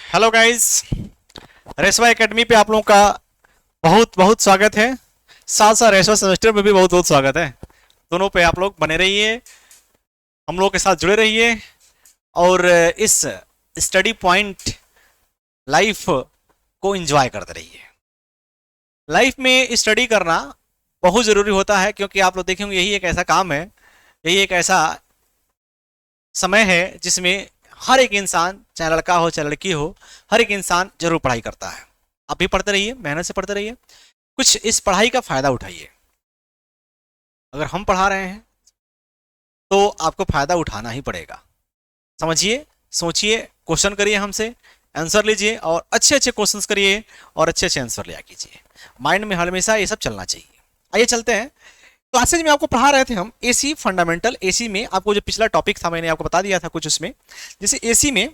Hello guys, रेसवा academy पे आप लोगों का बहुत बहुत स्वागत है। साथ साथ रेसवा सेमेस्टर में भी बहुत बहुत स्वागत है। दोनों पे आप लोग बने रहिए, हम लोग के साथ जुड़े रहिए और इस स्टडी पॉइंट लाइफ को एंजॉय करते रहिए। लाइफ में स्टडी करना बहुत ज़रूरी होता है, क्योंकि आप लोग देखेंगे यही एक ऐसा काम है, यही एक ऐसा समय है जिसमें हर एक इंसान, चाहे लड़का हो चाहे लड़की हो, हर एक इंसान जरूर पढ़ाई करता है। आप भी पढ़ते रहिए, मेहनत से पढ़ते रहिए, कुछ इस पढ़ाई का फायदा उठाइए। अगर हम पढ़ा रहे हैं तो आपको फायदा उठाना ही पड़ेगा। समझिए, सोचिए, क्वेश्चन करिए, हमसे आंसर लीजिए और अच्छे अच्छे क्वेश्चंस करिए और अच्छे अच्छे आंसर लिया कीजिए। माइंड में हमेशा ये सब चलना चाहिए। आइए चलते हैं। क्लासेज में आपको पढ़ा रहे थे हम एसी फंडामेंटल। एसी में आपको जो पिछला टॉपिक था मैंने आपको बता दिया था कुछ उसमें। जैसे एसी में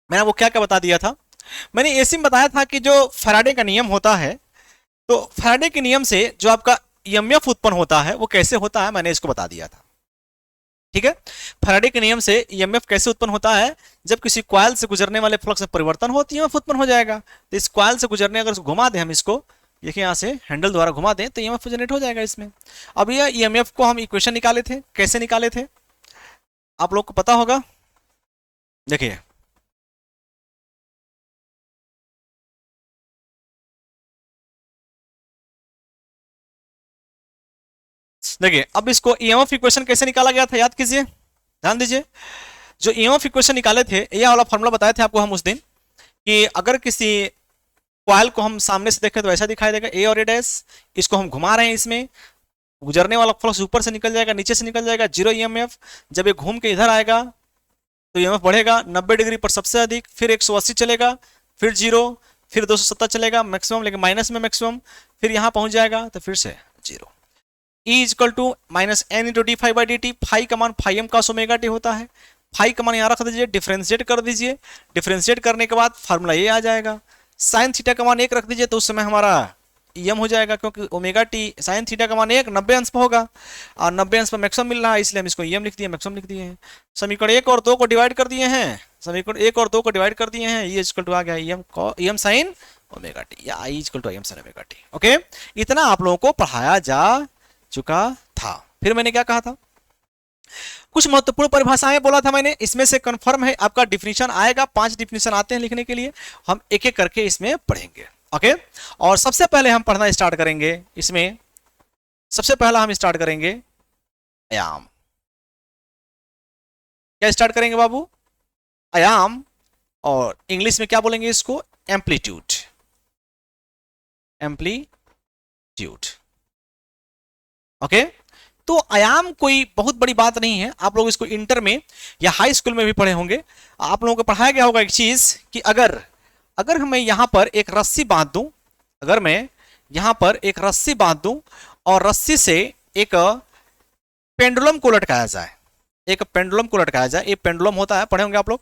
मैंने वो क्या क्या बता दिया था। मैंने एसी में बताया था कि जो फैराडे का नियम होता है, तो फैराडे के नियम से जो आपका ईएमएफ उत्पन्न होता है वो कैसे होता है, मैंने इसको बता दिया था। ठीक है, फैराडे के नियम से ईएमएफ कैसे उत्पन्न होता है। जब किसी कॉइल से गुजरने वाले फ्लक्स में परिवर्तन हो तो ईएमएफ उत्पन्न हो जाएगा। तो इस कॉइल से गुजरने, अगर घुमा दें हम इसको, देखिए यहाँ से हैंडल द्वारा घुमा दें तो ईएमएफ जनरेट हो जाएगा इसमें। अब यह ईएमएफ को हम इक्वेशन निकाले थे, कैसे निकाले थे आप लोग को पता होगा। देखिए, देखिए अब इसको ईएमएफ इक्वेशन कैसे निकाला गया था, याद कीजिए, ध्यान दीजिए। जो ईएमएफ इक्वेशन निकाले थे, यह वाला फॉर्मूला बताए थे आपको हम उस दिन, कि अगर किसी कॉइल को हम सामने से देखें तो ऐसा दिखाई देगा, ए और ए डैश। इसको हम घुमा रहे हैं, इसमें गुजरने वाला फ्लक्स ऊपर से निकल जाएगा, नीचे से निकल जाएगा, जीरो ईएमएफ। जब ये घूम के इधर आएगा तो ईएमएफ बढ़ेगा 90 डिग्री पर सबसे अधिक, फिर 180 चलेगा, फिर जीरो, फिर 270 चलेगा मैक्सिमम, लेकिन माइनस में मैक्सिमम, फिर यहाँ पहुंच जाएगा तो फिर से zero. E equal to minus N into D phi by D T. Phi का मान फाई एम का ओमेगा टी होता है। फाई का मान यहाँ रख दीजिए, डिफ्रेंशिएट कर दीजिए। डिफ्रेंशिएट करने के बाद फार्मूला ये आ जाएगा। साइन थीटा का मान 1 रख दीजिए तो उस समय हमारा एम हो जाएगा, क्योंकि ओमेगा टी साइन थीटा का मान 1 90 अंश पर होगा और 90 अंश पर मैक्सिमम मिल रहा है, इसलिए हम इसको एम लिख दिए, मैक्सिमम लिख दिए हैं। समीकरण 1 और 2 को डिवाइड कर दिए हैं, समीकरण 1 और 2 को डिवाइड कर दिए हैं। ये इक्वल टू आ गया एम साइन ओमेगा टी, या I equal to M sine omega T. Okay, इतना आप लोगों को पढ़ाया जा चुका था। फिर मैंने क्या कहा था, कुछ महत्वपूर्ण परिभाषाएं बोला था मैंने, इसमें से कंफर्म है आपका डिफिनीशन आएगा। 5 डिफिनीशन आते हैं लिखने के लिए, हम एक एक करके इसमें पढ़ेंगे। ओके, और सबसे पहले हम पढ़ना स्टार्ट करेंगे इसमें। सबसे पहला हम स्टार्ट करेंगे आयाम। क्या स्टार्ट करेंगे बाबू? आयाम, और इंग्लिश में क्या बोलेंगे इसको? एम्पलीट्यूड। एम्पलीट्यूड। ओके, तो आयाम कोई बहुत बड़ी बात नहीं है। आप लोग इसको इंटर में या हाई स्कूल में भी पढ़े होंगे। आप लोगों को पढ़ाया गया होगा एक चीज कि अगर अगर मैं यहां पर एक रस्सी बांध दूं, अगर मैं यहां पर एक रस्सी बांध दूं और रस्सी से एक पेंडुलम को लटकाया जाए, एक पेंडुलम को लटकाया जाए, ये पेंडुलम होता है, पढ़े होंगे आप लोग,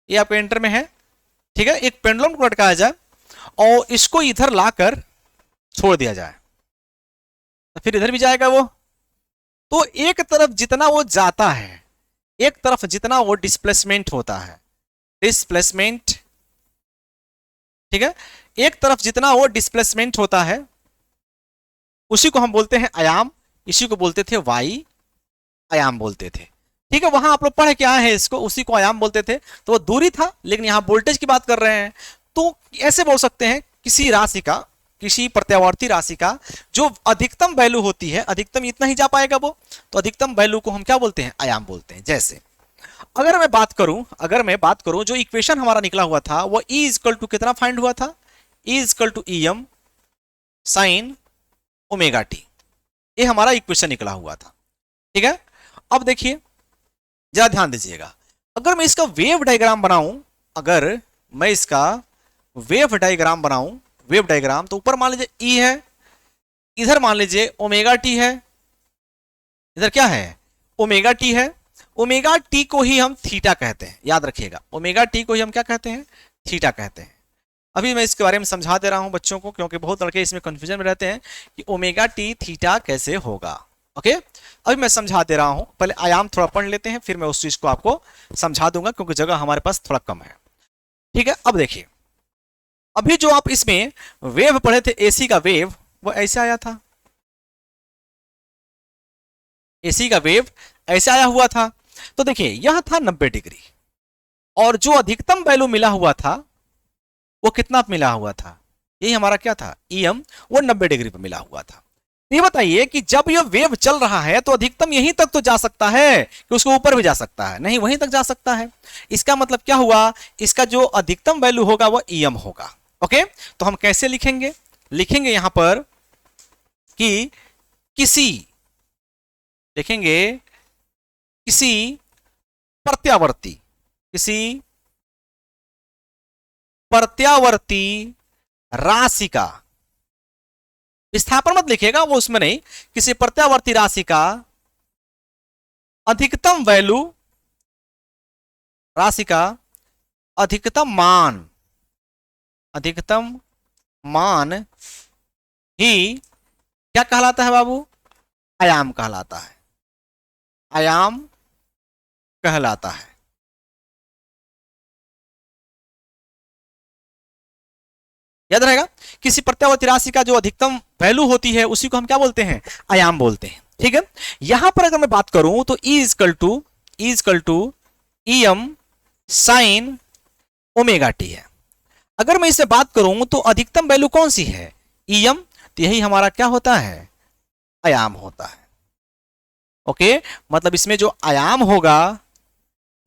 ये आपके इंटर में है। ठीक है, एक पेंडुलम को लटकाया जाए और इसको इधर लाकर छोड़ दिया जाए तो फिर इधर भी जाएगा वो। तो एक तरफ जितना वो जाता है, एक तरफ जितना वो डिस्प्लेसमेंट होता है, डिस्प्लेसमेंट, ठीक है, एक तरफ जितना वो डिस्प्लेसमेंट होता है उसी को हम बोलते हैं आयाम। इसी को बोलते थे वाई आयाम बोलते थे। ठीक है, वहां आप लोग पढ़े क्या है इसको, उसी को आयाम बोलते थे। तो वो दूरी था, लेकिन यहां वोल्टेज की बात कर रहे हैं। तो ऐसे बोल सकते हैं किसी राशि का, किसी प्रत्यावर्ती राशि का जो अधिकतम वैल्यू होती है, अधिकतम इतना ही जा पाएगा वो, तो अधिकतम वैल्यू को हम क्या बोलते हैं? आयाम बोलते हैं। जैसे अगर मैं बात करूं जो इक्वेशन हमारा निकला हुआ था वो E इक्वल टू कितना फाइंड हुआ था? E equal to M sine omega T, ये हमारा इक्वेशन निकला हुआ था। ठीक है, अब देखिए जरा ध्यान दीजिएगा, अगर मैं इसका वेव डायग्राम बनाऊं, अगर मैं इसका वेव डायग्राम बनाऊं, वेव डायग्राम, तो ऊपर मान लीजिए ई है, इधर मान लीजिए ओमेगा टी है, इधर क्या है? ओमेगा टी है। ओमेगा टी को ही हम थीटा कहते हैं, याद रखिएगा, ओमेगा टी को ही हम क्या कहते हैं? थीटा कहते हैं। अभी मैं इसके बारे में समझा दे रहा हूं बच्चों को, क्योंकि बहुत लड़के इसमें कंफ्यूजन में रहते हैं कि ओमेगा टी थीटा कैसे होगा। ओके, अभी मैं समझा दे रहा हूं, पहले आयाम थोड़ा पढ़ लेते हैं, फिर मैं उस चीज को आपको समझा दूंगा, क्योंकि जगह हमारे पास थोड़ा कम है। ठीक है, अब देखिए, अभी जो आप इसमें वेव पढ़े थे, एसी का वेव, वो ऐसे आया था, एसी का वेव ऐसे आया हुआ था। तो देखिए यह था 90 डिग्री, और जो अधिकतम वैल्यू मिला हुआ था वो कितना मिला हुआ था, यही हमारा क्या था, ईएम, वो 90 डिग्री पे मिला हुआ था। ये बताइए कि जब ये वेव चल रहा है तो अधिकतम यहीं तक तो जा सकता है कि उसके ऊपर भी जा सकता है, नहीं वहीं तक जा सकता है। इसका मतलब क्या हुआ, इसका जो अधिकतम वैल्यू होगा वो ईएम होगा। ओके, तो हम कैसे लिखेंगे, लिखेंगे यहां पर कि किसी, लिखेंगे किसी प्रत्यावर्ती, किसी प्रत्यावर्ती राशि का, विस्थापन मत लिखिएगा वो उसमें नहीं, किसी प्रत्यावर्ती राशि का अधिकतम वैल्यू, राशि का अधिकतम मान, अधिकतम मान ही क्या कहलाता है बाबू, आयाम कहलाता है, आयाम कहलाता है। याद रहेगा, किसी प्रत्यावर्ती राशि का जो अधिकतम वैल्यू होती है उसी को हम क्या बोलते हैं, आयाम बोलते हैं। ठीक है, यहां पर अगर मैं बात करूं तो E equal to EM sine omega T है। अगर मैं इससे बात करूं तो अधिकतम वैल्यू कौन सी है, EM, तो यही हमारा क्या होता है, आयाम होता है। ओके, मतलब इसमें जो आयाम होगा,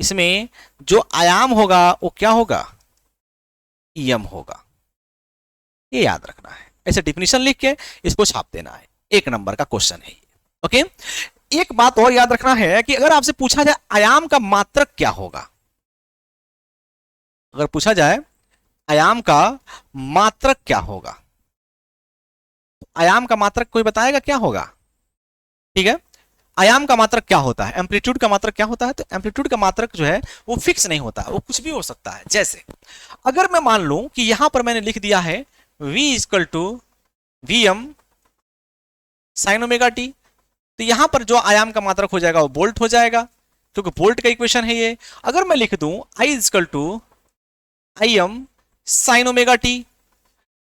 इसमें जो आयाम होगा वो क्या होगा, EM होगा। ये याद रखना है, ऐसे डिफिनेशन लिख के इसको छाप देना है, 1 नंबर का क्वेश्चन है ये। ओके, एक बात और याद रखना है कि अगर आपसे पूछा जाए आयाम का मात्रक क्या होगा, अगर पूछा जाए आयाम का मात्रक क्या होगा, आयाम का मात्रक कोई बताएगा क्या होगा। ठीक है, आयाम का मात्रक क्या होता है, एम्पलीट्यूड का मात्रक क्या होता है, तो एम्पलीट्यूड का मात्रक जो है वो फिक्स नहीं होता, वो कुछ भी हो सकता है। जैसे अगर मैं मान लूं कि यहां पर मैंने लिख दिया है V equal to VM sine omega T, तो यहां पर जो आयाम का मात्रक हो जाएगा वो बोल्ट हो जाएगा, क्योंकि बोल्ट का इक्वेशन है ये। अगर मैं लिख दूं I equal to IM sine omega T,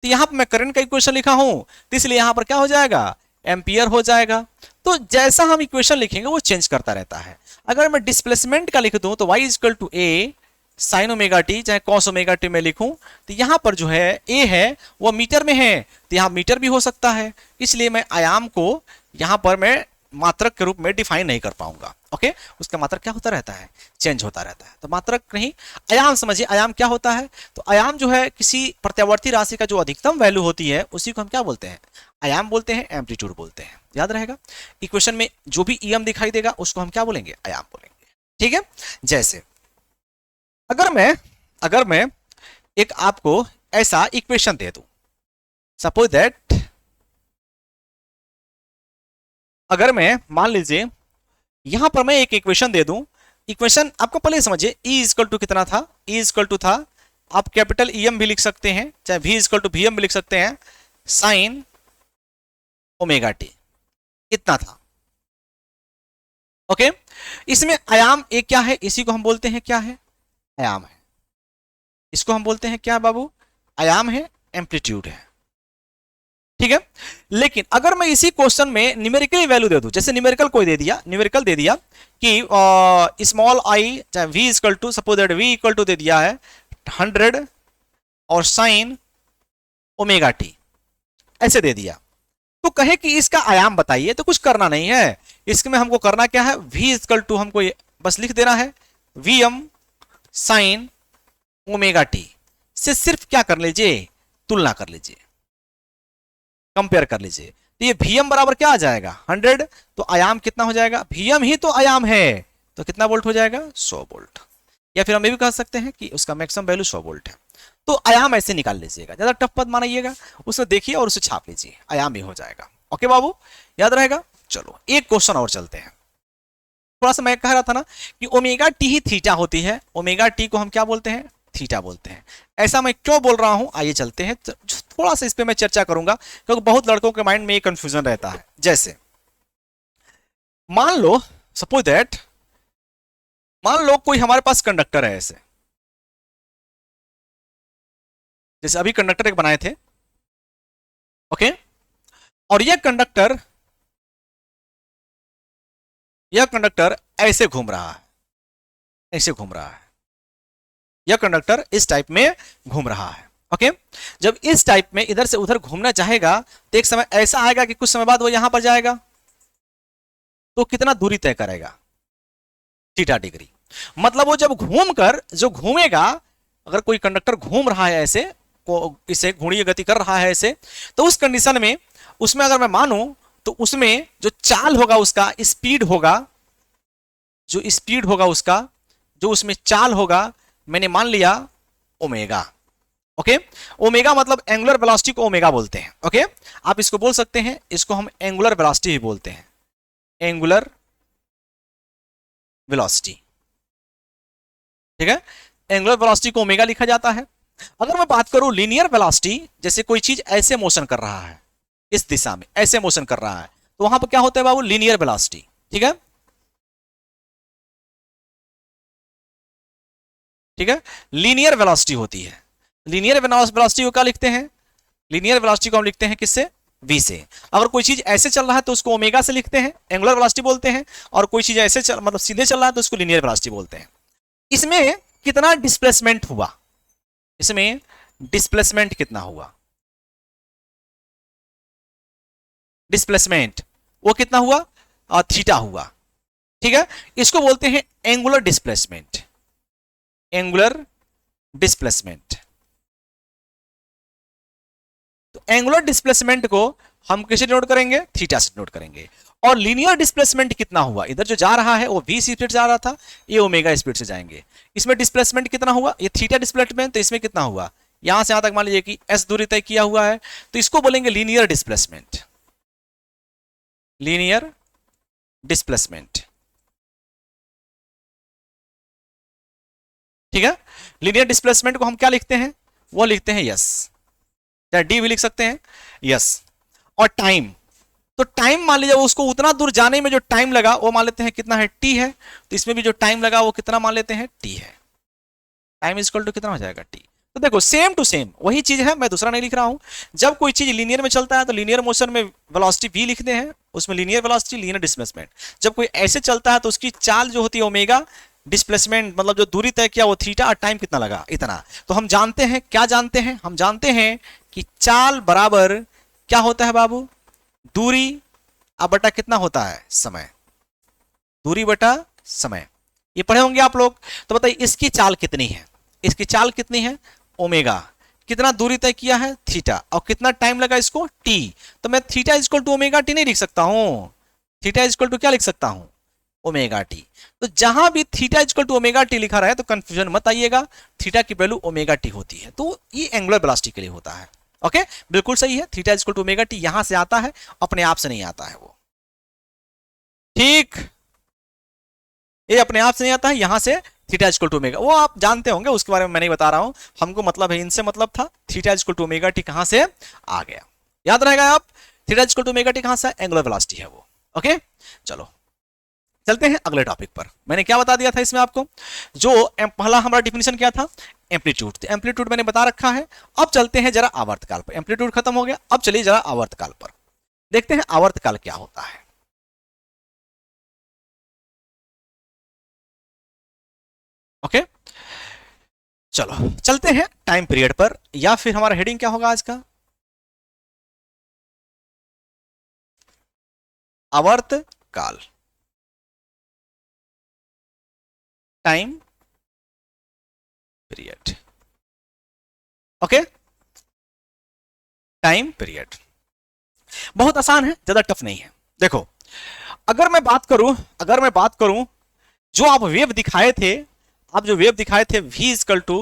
तो यहां पर मैं करंट का इक्वेशन लिखा हूं, तो इसलिए यहां पर क्या हो जाएगा, एम्पियर हो जाएगा। तो जैसा हम इक्वेशन लिखेंगे वो चेंज करता रहता है। अगर मैं डिस्प्लेसमेंट का लिख दूं तो y equal to A sine omega T, चाहे कॉस ओमेगा टी में लिखूं, तो यहां पर जो है A है वो मीटर में है, तो यहां मीटर भी हो सकता है, इसलिए मैं आयाम को यहां पर मैं मात्रक के रूप में डिफाइन नहीं कर पाऊंगा। ओके, उसका मात्रक क्या होता रहता है, चेंज होता रहता है। तो मात्रक नहीं, आयाम समझिए, आयाम क्या होता है, तो आयाम जो है किसी प्रत्यावर्ती राशि का जो अधिकतम वैल्यू होती है उसी को हम क्या बोलते हैं, आयाम बोलते हैं, एम्पलीट्यूड बोलते हैं। याद रहेगा, इक्वेशन में जो भी EM दिखाई देगा उसको हम क्या बोलेंगे, आयाम बोलेंगे। ठीक है, जैसे अगर मैं एक आपको ऐसा इक्वेशन दे दूं, सपोज दैट, अगर मैं मान लीजिए यहां पर मैं एक इक्वेशन दे दूं, इक्वेशन आपको पहले समझिए, E इक्वल टू कितना था, E इक्वल टू था, आप कैपिटल EM भी लिख सकते हैं, चाहे V इक्वल टू VM भी लिख सकते हैं, साइन ओमेगा टी कितना था। ओके, इसमें आयाम एक क्या है, इसी को हम बोलते हैं क्या है, आयाम है, इसको हम बोलते हैं क्या बाबू, आयाम है, एम्पलीट्यूड है। ठीक है, लेकिन अगर मैं इसी क्वेश्चन में न्यूमेरिकल वैल्यू दे दूं, जैसे न्यूमेरिकल कोई दे दिया, न्यूमेरिकल दे दिया कि स्मॉल आई, चाहे V equal to, suppose that V equal to दे दिया है 100 और साइन ओमेगा टी, ऐसे दे दिया, तो कहे कि इसका आयाम बताइए, तो कुछ करना नहीं है, इसमें हमको करना क्या है, V इक्वल टू हमको बस लिख देना है VM साइन ओमेगा टी से सिर्फ क्या कर लीजिए, तुलना कर लीजिए, कंपेयर कर लीजिए। तो ये VM बराबर क्या आ जाएगा, 100, तो आयाम कितना हो जाएगा, VM ही तो आयाम है, तो कितना वोल्ट हो जाएगा, 100 वोल्ट। या फिर हम ये भी कह सकते हैं कि उसका मैक्सिमम वैल्यू 100 वोल्ट है। तो आयाम ऐसे निकाल लीजिएगा, ज्यादा टफ पद मानिएगा, उसे देखिए और उसे छाप लीजिए, आयाम ही हो जाएगा। ओके बाबू, याद रहेगा। चलो एक क्वेश्चन और चलते हैं। थोड़ा सा मैं कह रहा था ना कि ओमेगा टी ही थीटा होती है, ओमेगा टी को हम क्या बोलते हैं, थीटा बोलते हैं। ऐसा मैं क्यों बोल रहा हूं, आइए चलते हैं, थोड़ा सा इस पे मैं चर्चा करूंगा, क्योंकि बहुत लड़कों के माइंड में ये कंफ्यूजन रहता है। जैसे मान लो, सपोज दैट, मान लो कोई हमारे पास कंडक्टर है ऐसे, जैसे अभी कंडक्टर एक बनाए थे, ओके, और यह कंडक्टर ऐसे घूम रहा है, ऐसे घूम रहा है, यह कंडक्टर इस टाइप में घूम रहा है, ओके। जब इस टाइप में इधर से उधर घूमना चाहेगा तो एक समय ऐसा आएगा कि कुछ समय बाद वो यहां पर जाएगा, तो कितना दूरी तय करेगा, थीटा डिग्री। मतलब वो जब घूमकर जो घूमेगा, अगर कोई कंडक्टर घूम रहा है ऐसे, इसे घूर्णीय गति कर रहा है ऐसे, तो उस कंडीशन में उसमें अगर मैं मानूं तो उसमें जो चाल होगा, उसका स्पीड होगा, जो स्पीड होगा उसका, जो उसमें चाल होगा, मैंने मान लिया ओमेगा, ओके। ओमेगा मतलब एंगुलर वेलोसिटी को ओमेगा बोलते हैं, ओके। आप इसको बोल सकते हैं, इसको हम एंगुलर वेलोसिटी ही बोलते हैं, एंगुलर वेलोसिटी, ठीक है। एंगुलर वेलोसिटी को ओमेगा लिखा जाता है। अगर मैं बात करूं लीनियर वेलोसिटी, जैसे कोई चीज ऐसे मोशन कर रहा है, इस दिशा में ऐसे मोशन कर रहा है, तो वहां पर क्या होता है बाबू, लीनियर वेलोसिटी, ठीक है, ठीक है। लीनियर वेलोसिटी होती है। लीनियर वेलोसिटी को क्या लिखते हैं, लीनियर वेलोसिटी को हम लिखते हैं किससे, v से। अगर कोई चीज ऐसे चल रहा है तो उसको ओमेगा से लिखते हैं, एंगुलर वेलोसिटी बोलते हैं, और कोई चीज ऐसे मतलब सीधे चल रहा है तो उसको लीनियर वेलोसिटी बोलते हैं। इसमें कितना डिस्प्लेसमेंट हुआ, इसमें डिस्प्लेसमेंट कितना हुआ, डिस्प्लेसमेंट वो कितना हुआ, थीटा हुआ, ठीक है। इसको बोलते हैं एंगुलर डिस्प्लेसमेंट, एंगुलर डिस्प्लेसमेंट। तो एंगुलर डिस्प्लेसमेंट को हम किसे नोट करेंगे, थीटा से नोट करेंगे। और लीनियर डिस्प्लेसमेंट कितना हुआ, इधर जो जा रहा है वो v स्पीड से जा रहा था, ये ओमेगा स्पीड से जाएंगे। इसमें डिस्प्लेसमेंट कितना हुआ, ये थीटा डिस्प्लेसमेंट, तो इसमें कितना हुआ, यहां से यहां तक मान लीजिए कि s दूरी तय किया हुआ है, तो इसको बोलेंगे लीनियर डिस्प्लेसमेंट, लीनियर डिस्प्लेसमेंट, ठीक है। लीनियर डिस्प्लेसमेंट को हम क्या लिखते हैं, वो लिखते हैं यस, या डी भी लिख सकते हैं, यस। और टाइम, तो टाइम मान लीजिए उसको उतना दूर जाने में जो टाइम लगा वो मान लेते हैं कितना है, टी है, तो इसमें भी जो टाइम लगा वो कितना मान लेते हैं, टी है। टाइम इज इक्वल टू कितना हो जाएगा, टी। तो देखो सेम टू सेम वही चीज है, मैं दूसरा नहीं लिख रहा हूं। जब कोई चीज लीनियर में चलता है तो लीनियर मोशन में वेलोसिटी v लिखते हैं, उसमें लीनियर वेलोसिटी, लीनियर डिस्प्लेसमेंट। जब कोई ऐसे चलता है तो उसकी चाल जो होती है ओमेगा, डिस्प्लेसमेंट मतलब जो दूरी तय किया वो थीटा, और टाइम कितना लगा, इतना। तो हम जानते हैं, क्या जानते हैं, हम जानते हैं कि चाल बराबर क्या होता है बाबू, दूरी अब बटा कितना होता है, समय, दूरी बटा समय। ये पढ़े होंगे आप लोग। तो बताइए इसकी चाल कितनी है, इसकी चाल कितनी है, ओमेगा, कितना दूरी तय किया है, थीटा, और कितना टाइम लगा इसको, टी। तो मैं theta equal to omega T नहीं लिख सकता हूं, थीटा इक्वल टू क्या लिख सकता हूं, ओमेगा टी। तो जहां भी theta equal to omega T लिखा रहा है तो कंफ्यूजन मत आइएगा, थीटा की वैल्यू ओमेगा टी होती है, तो ये एंगुलर वेलोसिटी के लिए होता है, ओके। बिल्कुल सही है, theta equal to omega T यहां से आता है, अपने आप से नहीं आता है वो, ठीक, ये अपने आप से नहीं आता है, यहां से थीटा इक्वल टू ओमेगा, वो आप जानते होंगे, उसके बारे में मैं नहीं बता रहा हूं। हमको मतलब है, इनसे मतलब था theta equal to omega T कहां से आ गया, याद रहेगा आप, theta equal to omega T कहां से, एंगुलर वेलोसिटी है वो, ओके। चलो चलते हैं अगले टॉपिक पर। मैंने क्या बता दिया था इसमें आपको, जो पहला हमारा डिफिनेशन क्या था, एम्पलीट्यूड, तो एम्पलीट्यूड मैंने बता रखा है। अब चलते हैं जरा आवर्तकाल पर, एम्पलीट्यूड खत्म हो गया, अब चलिए जरा आवर्तकाल पर देखते हैं आवर्तकाल क्या होता है, ओके। चलो चलते हैं टाइम पीरियड पर, या फिर हमारा हेडिंग क्या होगा आज का, आवर्तकाल, time period, okay, time period. बहुत आसान है, ज्यादा टफ नहीं है। देखो अगर मैं बात करूं जो आप वेव दिखाए थे, आप जो वेव दिखाए थे v equal to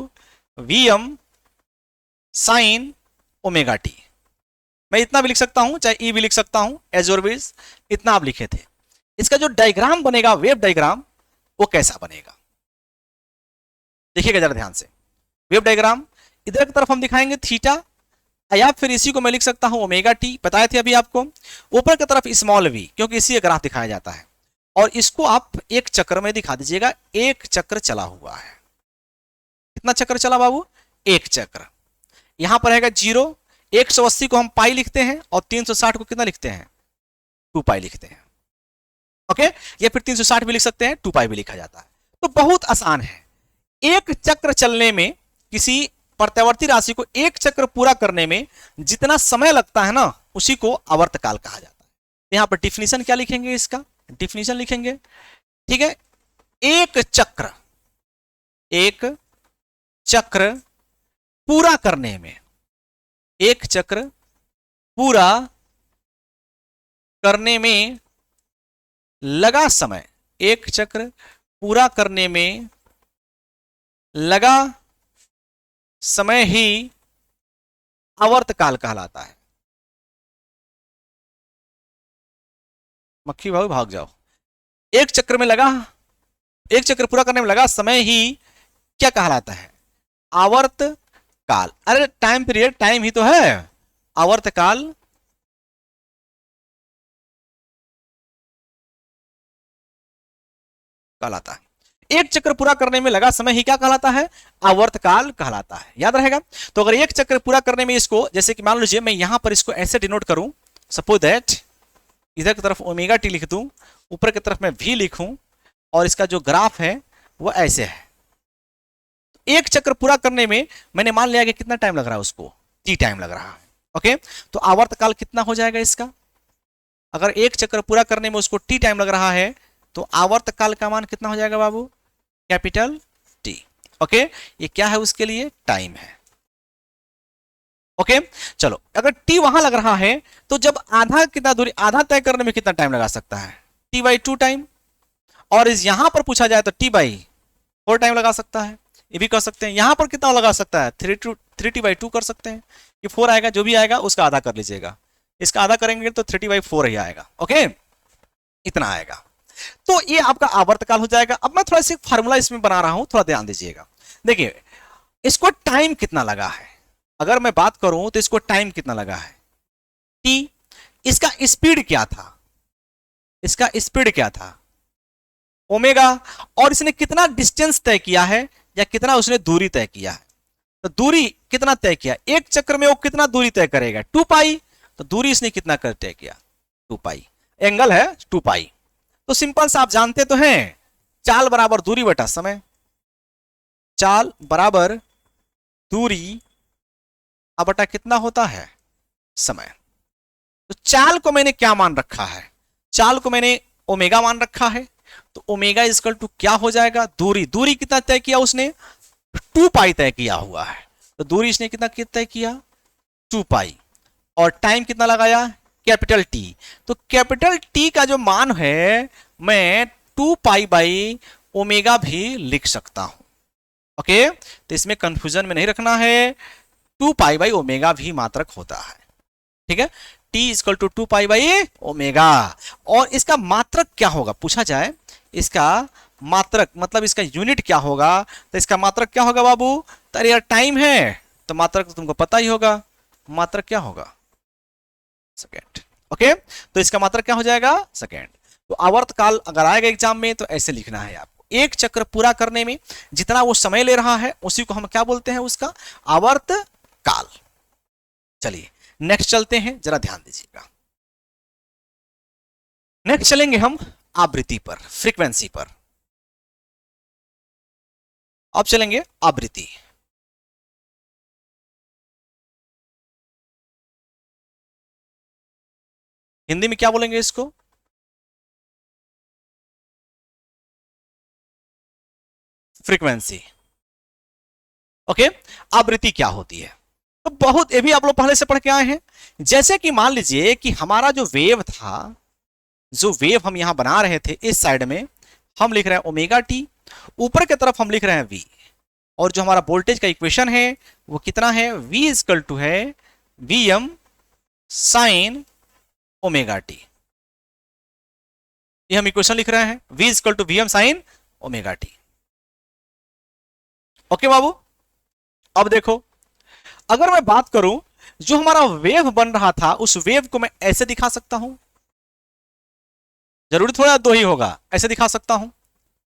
V M sine omega T, मैं इतना भी लिख सकता हूं, चाहे ई भी लिख सकता हूं, एज ऑलवेज इतना आप लिखे थे। इसका जो डायग्राम बनेगा, वेव डायग्राम, वो कैसा बनेगा, देखिएगा जरा ध्यान से। वेव डायग्राम इधर की तरफ हम दिखाएंगे थीटा, या फिर इसी को मैं लिख सकता हूं ओमेगा टी, बताए थे अभी आपको। ऊपर की तरफ स्मॉल वी, क्योंकि इसी ग्राफ दिखाया जाता है, और इसको आप एक चक्र में दिखा दीजिएगा, एक चक्र चला हुआ है। कितना चक्र चला बाबू, एक चक्र। यहां पर रहेगा 0। 180 को हम पाई लिखते हैं और 360 को कितना लिखते हैं, 2 पाई लिखते हैं। ओके, या फिर 360 भी लिख सकते हैं, 2 पाई भी लिखा जाता है। तो बहुत आसान है। एक चक्र चलने में, किसी प्रत्यावर्ती राशि को एक चक्र पूरा करने में जितना समय लगता है ना, उसी को आवर्तकाल कहा जाता है। यहां पर डिफिनीशन क्या लिखेंगे, इसका डिफिनीशन लिखेंगे, ठीक है। एक चक्र पूरा करने में, एक चक्र पूरा करने में लगा समय, एक चक्र पूरा करने में लगा समय ही आवर्तकाल कहलाता है। मक्खी भाई भाग जाओ। एक चक्र में लगा, एक चक्र पूरा करने में लगा समय ही क्या कहलाता है, आवर्तकाल। अरे टाइम पीरियड, टाइम ही तो है, आवर्तकाल कहलाता है। एक चक्र पूरा करने में लगा समय ही क्या कहलाता है, आवर्तकाल कहलाता है। याद रहेगा। तो अगर एक चक्र पूरा करने में इसको, जैसे कि मान लीजिए मैं यहां पर इसको ऐसे डिनोट करूं, सपोज दैट इधर की तरफ ओमेगा टी लिख दूं, ऊपर की तरफ मैं वी लिखूं, और इसका जो ग्राफ है वो ऐसे है। एक चक्र पूरा करने में मैंने मान लिया कि कितना टाइम लग रहा है, उसको टी टाइम लग रहा है। ओके, तो आवर्तकाल कितना हो जाएगा इसका, अगर एक चक्र पूरा करने में उसको टी टाइम लग रहा है तो आवर्तकाल का मान कितना हो जाएगा बाबू, कैपिटल टी। ओके, ये क्या है, उसके लिए टाइम है। ओके, चलो अगर टी वहां लग रहा है तो जब आधा, कितना दूरी, आधा तय करने में कितना टाइम लगा सकता है, टी बाई 2 टाइम। और इस यहां पर पूछा जाए तो टी बाई 4 टाइम लगा सकता है, ये भी कर सकते हैं। यहां पर कितना लगा सकता है, 3t/2 कर सकते हैं। ये 4 आएगा, जो भी आएगा उसका आधा कर लीजिएगा, इसका आधा करेंगे तो 3t/4 ही आएगा। ओके, इतना आएगा। तो ये आपका आवर्तकाल हो जाएगा। अब मैं थोड़ा सा फार्मूला इसमें बना रहा हूं, थोड़ा ध्यान दीजिएगा। देखिए इसको टाइम कितना लगा है, अगर मैं बात करूं तो इसको टाइम कितना लगा है, टी। इसका स्पीड क्या था, इसका स्पीड क्या था, ओमेगा। और इसने कितना डिस्टेंस तय किया है, या कितना उसने दूरी तय किया है। तो दूरी कितना तय किया, एक चक्र में वो कितना दूरी तय करेगा, 2 पाई। तो दूरी इसने कितना कर तय किया, 2 पाई। एंगल है 2 पाई। तो सिंपल सा आप जानते तो हैं, चाल बराबर दूरी बटा समय, चाल बराबर दूरी अब बटा कितना होता है, समय। तो चाल को मैंने क्या मान रखा है, चाल को मैंने ओमेगा मान रखा है। तो ओमेगा इक्वल टू क्या हो जाएगा, दूरी। दूरी कितना तय किया उसने, 2 पाई तय किया हुआ है। तो दूरी इसने कितना तय किया, 2 पाई। और टाइम कितना लगाया, कैपिटल टी। तो कैपिटल टी का जो मान है मैं 2 पाई बाई ओमेगा भी लिख सकता हूं। ओके, तो इसमें कंफ्यूजन में नहीं रखना है, 2 पाई बाई ओमेगा भी मात्रक होता है। ठीक है, T equal to 2 pi by omega. और इसका मात्रक क्या होगा, पूछा जाए इसका मात्रक मतलब इसका यूनिट क्या होगा, तो इसका मात्रक क्या होगा बाबू। तो यार टाइम है तो मात्रक तो तुमको पता ही होगा, मात्रक क्या होगा, सेकेंड। ओके, तो इसका मात्रक क्या हो जाएगा, सेकेंड। तो आवर्तकाल अगर आएगा एग्जाम में तो ऐसे लिखना है आपको, एक चक्र पूरा करने में जितना वो समय ले रहा है उसी को हम क्या बोलते हैं, उसका आवर्तकाल। चलिए नेक्स्ट चलते हैं, जरा ध्यान दीजिएगा। नेक्स्ट चलेंगे हम आवृत्ति पर, फ्रीक्वेंसी पर। अब चलेंगे आवृत्ति। हिंदी में क्या बोलेंगे इसको, फ्रीक्वेंसी। ओके, आवृत्ति क्या होती है, तो बहुत, ये भी आप लोग पहले से पढ़ के आए हैं। जैसे कि मान लीजिए कि हमारा जो वेव था, जो वेव हम यहां बना रहे थे, इस साइड में हम लिख रहे हैं ओमेगा टी, ऊपर की तरफ हम लिख रहे हैं वी। और जो हमारा वोल्टेज का इक्वेशन है वो कितना है, v इक्वल टू है Vm साइन ओमेगा टी। ये हम इक्वेशन लिख रहे हैं, v equal to Vm sine omega T. Okay बाबू, अब देखो अगर मैं बात करूं, जो हमारा वेव बन रहा था उस वेव को मैं ऐसे दिखा सकता हूं, जरूरी थोड़ा दो ही होगा, ऐसे दिखा सकता हूं।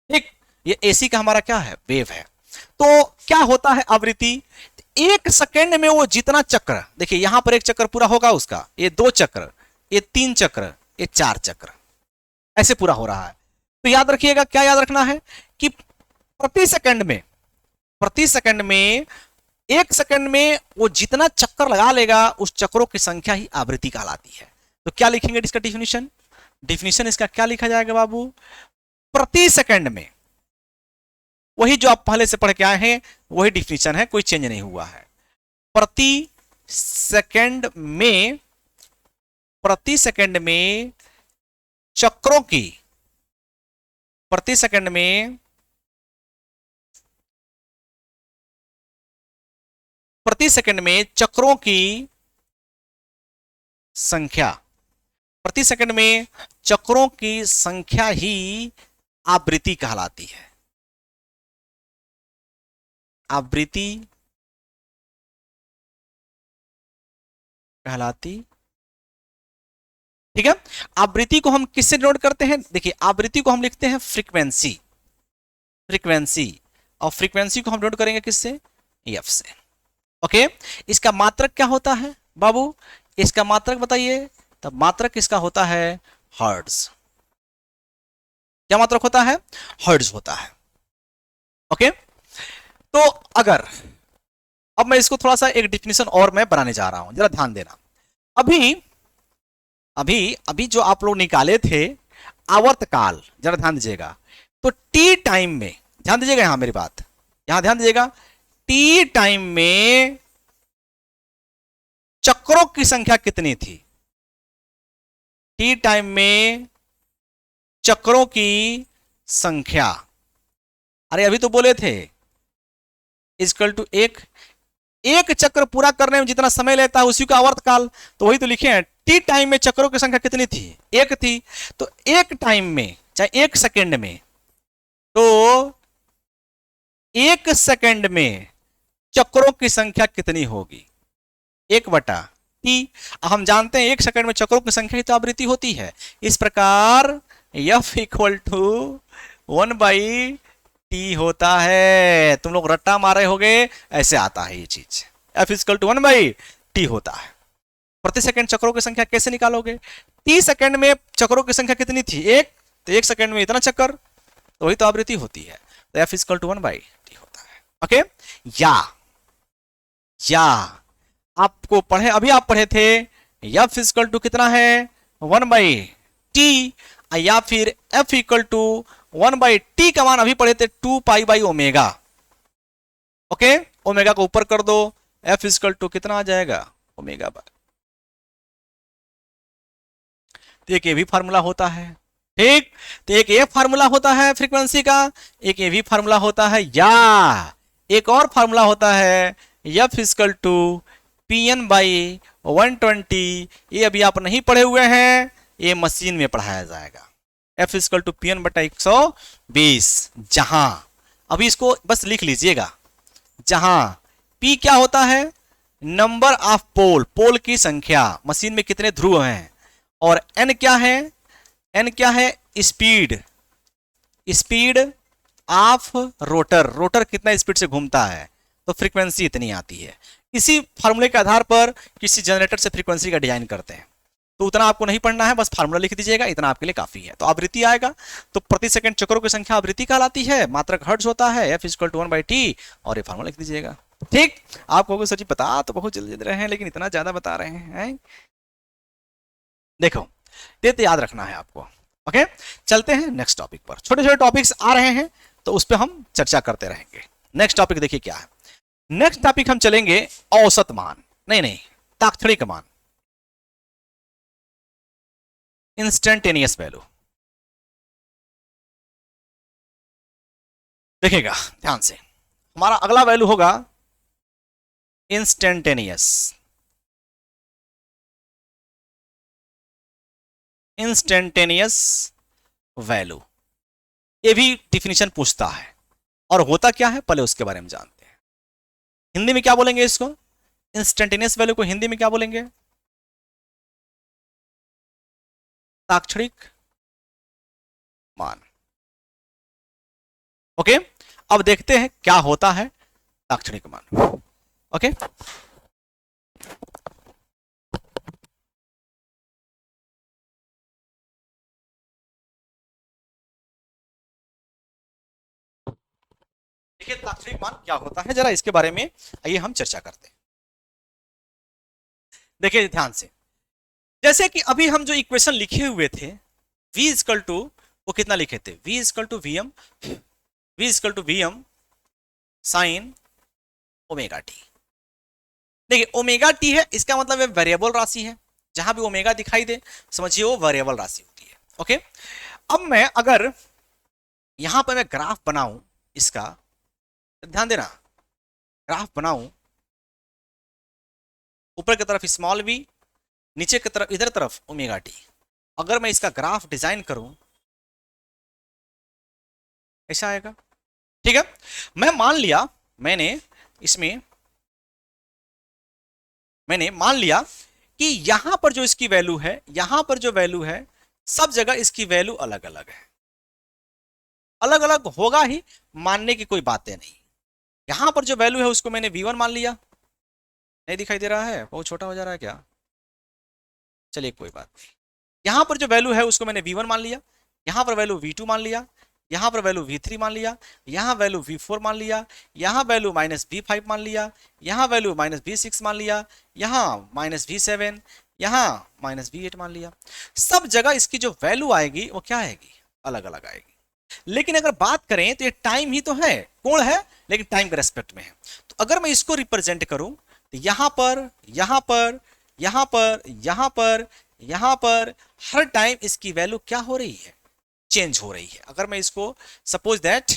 ठीक, ये एसी का हमारा क्या है, वेव है। तो क्या होता है आवृत्ति, एक सेकंड में वो जितना चक्र, देखिए यहां पर एक चक्र पूरा होगा उसका, ये 2 चक्र, ये 3 चक्र, ये 4 चक्र, ऐसे पूरा हो रहा है। तो याद रखिएगा, क्या याद रखना है कि प्रति सेकंड में, प्रति सेकंड में, एक सेकंड में वो जितना चक्कर लगा लेगा उस चक्रों की संख्या ही आवृत्ति कहलाती है। तो क्या लिखेंगे इसका डिफिनीशन, डिफिनीशन इसका क्या लिखा जाएगा बाबू, प्रति सेकंड में, वही जो आप पहले से पढ़ के आए हैं वही डिफिनीशन है, कोई चेंज नहीं हुआ है। प्रति सेकंड में, प्रति सेकंड में चक्रों की, प्रति सेकंड में, प्रति सेकंड में चक्रों की संख्या, प्रति सेकंड में चक्रों की संख्या ही आवृत्ति कहलाती है। आवृत्ति कहलाती, ठीक है। आवृत्ति को हम किससे डिनोट करते हैं, देखिए आवृत्ति को हम लिखते हैं फ्रीक्वेंसी, फ्रीक्वेंसी, और फ्रीक्वेंसी को हम डिनोट करेंगे किससे, एफ से। ओके, इसका मात्रक क्या होता है बाबू, इसका मात्रक बताइए, तब मात्रक इसका होता है हर्ट्ज। क्या मात्रक होता है, हर्ट्ज होता है। ओके, तो अगर अब मैं इसको थोड़ा सा एक डिफिनेशन और मैं बनाने जा रहा हूं, जरा ध्यान देना। अभी अभी अभी जो आप लोग निकाले थे आवर्तकाल, जरा ध्यान दीजिएगा। तो टी टाइम में, ध्यान दीजिएगा यहां मेरी बात, यहां ध्यान दीजिएगा, टी टाइम में चक्रों की संख्या कितनी थी, टी टाइम में चक्रों की संख्या, अरे अभी तो बोले थे इक्वल टू एक चक्र पूरा करने में जितना समय लेता है उसी का आवर्तकाल, तो वही तो लिखे हैं, टी टाइम में चक्रों की संख्या कितनी थी, एक थी। तो एक टाइम में, चाहे एक सेकंड में, तो एक सेकंड में चक्रों की संख्या कितनी होगी, 1/टी। हम जानते हैं एक सेकंड में चक्रों की संख्या ही तो आवृत्ति होती है। इस प्रकार F इक्वल टू 1/t होता है। तुम लोग रट्टा मारे होगे, ऐसे आता है ये चीज, F इक्वल टू 1/t होता है। प्रति सेकंड चक्रों की संख्या कैसे निकालोगे, 30 सेकंड में चक्रों की संख्या कितनी थी, एक, तो एक सेकंड में इतना चक्कर, तो वही तो आवृत्ति होती है। तो F इक्वल टू 1/t होता है। ओके, या आपको पढ़े, अभी आप पढ़े थे F इक्वल टू कितना है 1/t, या फिर F इक्वल टू 1/t का मान अभी पढ़े थे 2π/ओमेगा। ओके, ओमेगा को ऊपर कर दो, F इक्वल टू कितना आ जाएगा, ओमेगा बाय। तो एक ये भी फार्मूला होता है, ठीक। तो एक ये फार्मूला होता है फ्रीक्वेंसी का, एक ये भी फार्मूला होता है, या एक और फार्मूला होता है F इक्वल टू Pn/120। ये अभी आप नहीं पढ़े हुए हैं, ये मशीन में पढ़ाया जाएगा। F इक्वल टू Pn/120, जहां, अभी इसको बस लिख लीजिएगा, जहां P क्या होता है, नंबर ऑफ पोल, पोल की संख्या, मशीन में कितने ध्रुव हैं, और N क्या है, N क्या है, speed, speed of rotor, rotor कितना स्पीड से घूमता है, तो फ्रीक्वेंसी इतनी आती है। इसी फार्मूले के आधार पर किसी जनरेटर से फ्रीक्वेंसी का डिजाइन करते हैं। तो उतना आपको नहीं पढ़ना है, बस फार्मूला लिख दीजिएगा, इतना आपके लिए काफी है। तो आवृत्ति आएगा, तो प्रति सेकंड चक्रों की संख्या आवृत्ति कहलाती है, मात्रक हर्ट्ज होता है, F इक्वल टू 1/t, और ये फार्मूला लिख दीजिएगा। ठीक, आपको सच बता तो बहुत जल्दी रहे हैं, लेकिन इतना ज्यादा बता रहे हैं। देखो, ये तो याद रखना है आपको। ओके, चलते हैं नेक्स्ट टॉपिक पर। छोटे छोटे टॉपिक्स आ रहे हैं तो उस पर हम चर्चा करते रहेंगे। नेक्स्ट टॉपिक देखिए क्या है। नेक्स्ट टॉपिक हम चलेंगे औसत मान, नहीं, तात्क्षणिक मान, इंस्टेंटेनियस वैल्यू। देखिएगा ध्यान से, हमारा अगला वैल्यू होगा इंस्टेंटेनियस, इंस्टेंटेनियस वैल्यू। ये भी डिफिनीशन पूछता है, और होता क्या है पहले उसके बारे में जानते हैं। हिंदी में क्या बोलेंगे इसको, इंस्टेंटेनियस वैल्यू को हिंदी में क्या बोलेंगे, तात्क्षणिक मान। ओके, अब देखते हैं क्या होता है ताक्षणिक मान। ओके, देखिए ताक्षणिक मान क्या होता है, जरा इसके बारे में आइए हम चर्चा करते हैं। देखिए ध्यान से, जैसे कि अभी हम जो इक्वेशन लिखे हुए थे, v इजकल टू, वो कितना लिखे थे, v equal to V M sine omega T. देखिए ओमेगा टी है, इसका मतलब वेरिएबल राशि है, जहां भी ओमेगा दिखाई दे समझिए वो वेरिएबल राशि होती है। ओके, अब मैं अगर यहां पर मैं ग्राफ बनाऊं इसका, ध्यान देना, ग्राफ बनाऊं ऊपर की तरफ स्मॉल v, नीचे की तरफ इधर तरफ ओमेगा टी, अगर मैं इसका ग्राफ डिजाइन करूं ऐसा आएगा। ठीक है, मैं मान लिया, इसमें मैंने मान लिया कि यहां पर जो इसकी वैल्यू है, यहां पर जो वैल्यू है, सब जगह इसकी वैल्यू अलग अलग है, अलग अलग होगा ही, मानने की कोई बातें नहीं। यहां पर जो वैल्यू है उसको मैंने v1 मान लिया, नहीं दिखाई दे रहा है, बहुत छोटा हो जा रहा है क्या, चलिए कोई बात नहीं। यहां पर जो वैल्यू है उसको मैंने v1 मान लिया, यहां पर वैल्यू v2 मान लिया, यहां पर वैल्यू v3 मान लिया, यहां वैल्यू v4 मान लिया, यहां वैल्यू माइनस v5 मान लिया, यहां वैल्यू माइनस v6 मान लिया, यहां माइनस v7, यहां माइनस v8 मान लिया। सब जगह इसकी जो वैल्यू आएगी वो क्या आएगी, अलग अलग आएगी। लेकिन अगर बात करें तो ये टाइम ही तो है, कोण है, लेकिन टाइम के रेस्पेक्ट में है। तो अगर मैं इसको रिप्रेजेंट करूं तो यहां पर, यहां पर, यहां पर, यहां पर, यहां पर, हर टाइम इसकी वैल्यू क्या हो रही है, चेंज हो रही है। अगर मैं इसको सपोज दैट,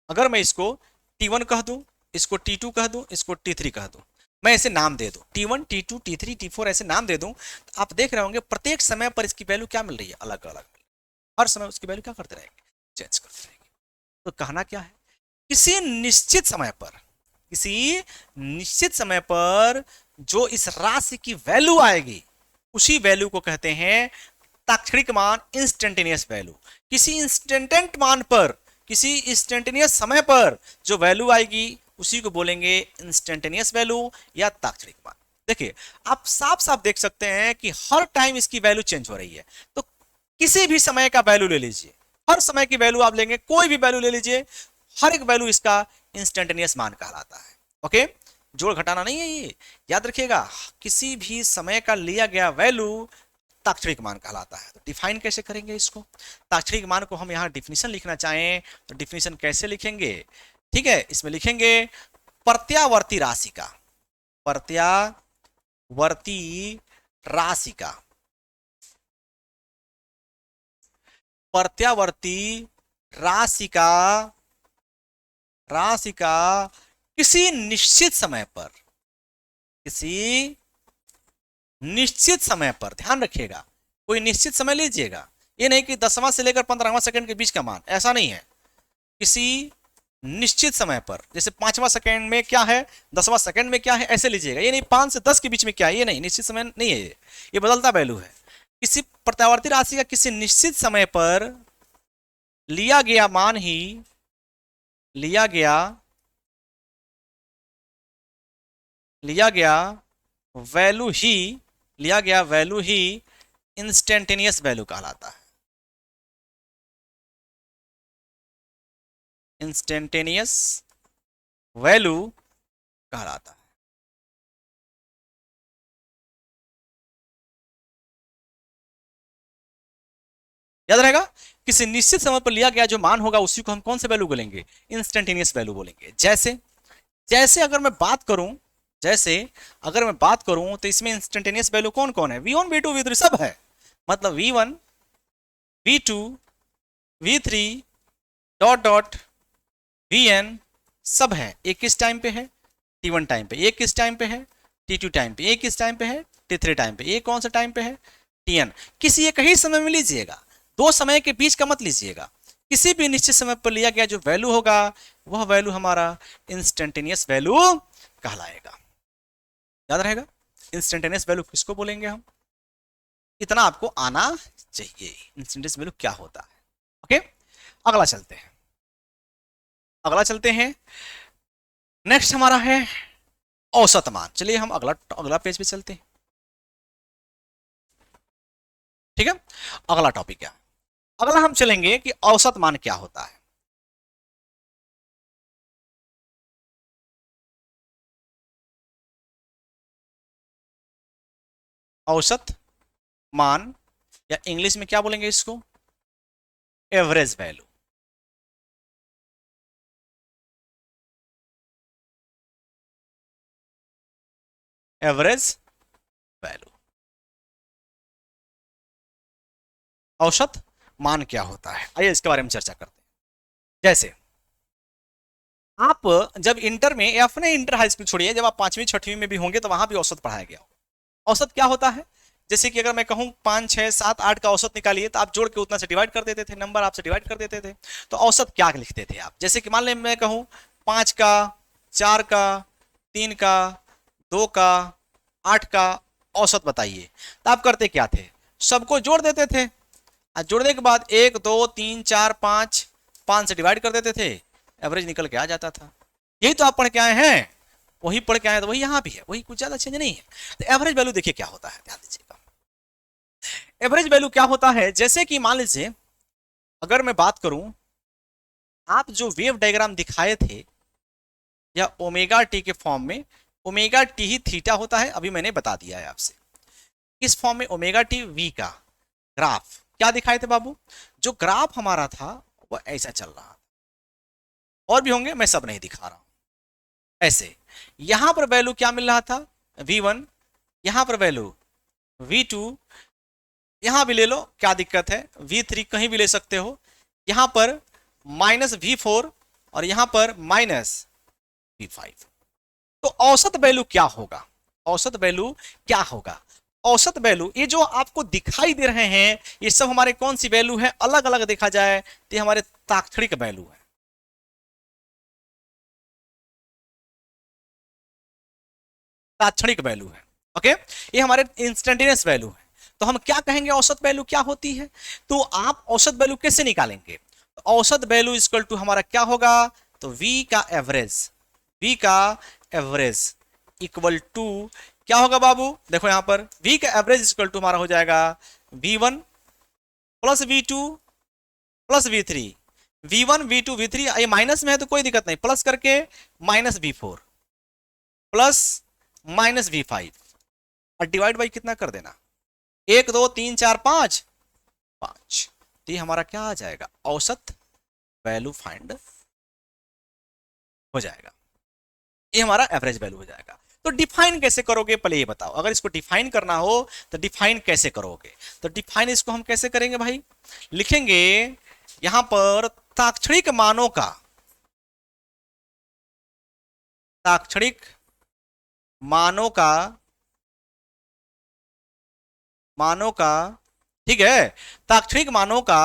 अगर मैं इसको T1 कह दूं, इसको T2 कह दूं, इसको T3 कह दूं, मैं ऐसे नाम दे दूं T1, T2, T3, T4 ऐसे नाम दे दूं, तो आप देख रहे होंगे प्रत्येक समय पर इसकी वैल्यू क्या मिल रही है, अलग अलग, हर समय उसकी वैल्यू क्या करते रहेंगे, चेंज करते रहेंगे। तो कहना क्या है, किसी निश्चित समय पर, किसी निश्चित समय पर जो इस राशि की वैल्यू आएगी उसी वैल्यू को कहते हैं ताक्षणिक मान, इंस्टेंटेनियस वैल्यू। किसी इंस्टेंटेंट मान पर, किसी इंस्टेंटेनियस समय पर जो वैल्यू आएगी उसी को बोलेंगे इंस्टेंटेनियस वैल्यू या ताक्षणिक मान। देखिए आप साफ साफ देख सकते हैं कि हर टाइम इसकी वैल्यू चेंज हो रही है। तो किसी भी समय का वैल्यू ले लीजिए, हर समय की वैल्यू आप लेंगे, कोई भी वैल्यू ले लीजिए, हर एक वैल्यू इसका इंस्टेंटेनियस मान कहलाता है। ओके, जोड़ घटाना नहीं है ये, याद रखिएगा, किसी भी समय का लिया गया वैल्यू ताक्षणिक मान कहलाता है। तो डिफाइन कैसे करेंगे इसको, ताक्षणिक मान को हम यहां डिफिनेशन लिखना चाहें तो डिफिनेशन कैसे लिखेंगे, ठीक है, इसमें लिखेंगे प्रत्यावर्ती राशि का, प्रत्यावर्ती राशि का, प्रत्यावर्ती राशि का किसी निश्चित समय पर, किसी निश्चित समय पर, ध्यान रखिएगा कोई निश्चित समय लीजिएगा, ये नहीं कि 10वां से लेकर 15वां सेकंड के बीच का मान, ऐसा नहीं है। किसी निश्चित समय पर, जैसे 5वां सेकंड में क्या है, 10वां सेकंड में क्या है, ऐसे लीजिएगा। ये नहीं 5 से 10 के बीच में क्या है, ये नहीं, निश्चित समय नहीं है, ये बदलता वैल्यू है। किसी प्रत्यावर्ती राशि का किसी निश्चित समय पर लिया गया मान ही, लिया गया वैल्यू ही इंस्टेंटेनियस वैल्यू कहलाता है, इंस्टेंटेनियस वैल्यू कहलाता है। याद रहेगा, किसी निश्चित समय पर लिया गया जो मान होगा उसी को हम कौन से वैल्यू बोलेंगे, इंस्टेंटेनियस वैल्यू बोलेंगे। जैसे जैसे अगर मैं बात करूं तो इसमें इंस्टेंटेनियस वैल्यू कौन कौन है, V1, V2, V3 सब है। मतलब V1, V2, V3 dot dot Vn सब है। एक किस टाइम पे है, T1 टाइम पे, एक किस टाइम पे है, T2 टाइम पे, एक किस टाइम पे है, T3 टाइम पे, एक कौन सा टाइम पे है, Tn। किसी एक ही समय में लीजिएगा, दो समय के बीच का मत लीजिएगा। किसी भी निश्चित समय पर लिया गया जो वैल्यू होगा वह वैल्यू हमारा इंस्टेंटेनियस वैल्यू कहलाएगा। याद रहेगा, इंस्टेंटेनियस वैल्यू किसको बोलेंगे हम, इतना आपको आना चाहिए, इंस्टेंटेनियस वैल्यू क्या होता है। ओके, अगला चलते हैं। अगला चलते हैं। नेक्स्ट हमारा है औसत मान। चलिए हम अगला अगला पेज पे चलते हैं। ठीक है, अगला टॉपिक क्या है? अगला हम चलेंगे कि औसत मान क्या होता है। औसत मान, या इंग्लिश में क्या बोलेंगे इसको? Average value. एवरेज वैल्यू, औसत मान क्या होता है, आइए इसके बारे में चर्चा करते हैं। जैसे आप जब इंटर में, या अपने इंटर हाई स्कूल छोड़िए, जब आप पांचवी छठवीं में भी होंगे तो वहां भी औसत पढ़ाया गया होगा। औसत क्या होता है? जैसे कि अगर मैं कहूं 5 6 7 8 का औसत निकालिए, तो आप जोड़ के उतना से डिवाइड कर देते थे, नंबर आपसे डिवाइड कर देते थे। तो औसत क्या लिखते थे आप? जैसे कि मान लें मैं कहूं 5 का, 4 का, 3 का, 2 का, 8 का औसत बताइए। तो आप करते क्या थे? सबको जोड़ देते थे, और जोड़ने के बाद 1 2 3 4 5, 5 से डिवाइड कर देते थे, एवरेज निकल के आ जाता था। यही तो आप पढ़ के आए हैं, वही पढ़ के आए, तो वही यहाँ भी है, वही, कुछ ज्यादा चेंज नहीं है। तो एवरेज वैल्यू देखिए क्या होता है, ध्यान दीजिएगा। एवरेज वैल्यू क्या होता है? जैसे कि मान लीजिए अगर मैं बात करूं, आप जो वेव डायग्राम दिखाए थे या ओमेगा टी के फॉर्म में, ओमेगा टी ही थीटा होता है, अभी मैंने बता दिया है आपसे। इस फॉर्म में ओमेगा टी वी का ग्राफ क्या दिखाए थे बाबू? जो ग्राफ हमारा था वो ऐसा चल रहा था, और भी होंगे, मैं सब नहीं दिखा रहा हूं। ऐसे यहां पर वैल्यू क्या मिल रहा था? V1, यहां पर वैल्यू V2, यहां भी ले लो, क्या दिक्कत है, V3 कहीं भी ले सकते हो। यहां पर माइनस V4 और यहां पर माइनस V5। तो औसत वैल्यू क्या होगा? औसत वैल्यू क्या होगा? औसत वैल्यू, ये जो आपको दिखाई दे रहे हैं, ये सब हमारे कौन सी वैल्यू है? अलग अलग देखा जाए तो ये हमारे ताक्षणिक वैल्यू है। ताक्षणिक वैल्यू है, ओके। ये हमारे इंस्टेंटेनियस वैल्यू है। तो हम क्या कहेंगे औसत वैल्यू क्या होती है? तो आप औसत वैल्यू कैसे निकालेंगे? तो औसत वैल्यू इक्वल टू हमारा क्या होगा? तो v का एवरेज, v का एवरेज इक्वल टू क्या होगा बाबू? देखो यहां पर v का एवरेज इक्वल टू हमारा हो जाएगा v1 plus v2 plus v3। v1 v2 v3 ये माइनस में है तो कोई दिक्कत नहीं, प्लस करके minus v4 plus minus v5, और डिवाइड बाई कितना कर देना? 1 2 3 4 5, 5। तो ये हमारा क्या आ जाएगा? औसत वैल्यू फाइंड हो जाएगा, ये हमारा एवरेज वैल्यू हो जाएगा। तो डिफाइन कैसे करोगे पहले ये बताओ। अगर इसको डिफाइन करना हो तो डिफाइन कैसे करोगे? तो डिफाइन इसको हम कैसे करेंगे भाई? लिखेंगे यहां पर ताक्षणिक मानों का, ताक्षणिक मानों का, मानों का, ठीक है, ताक्षणिक मानों का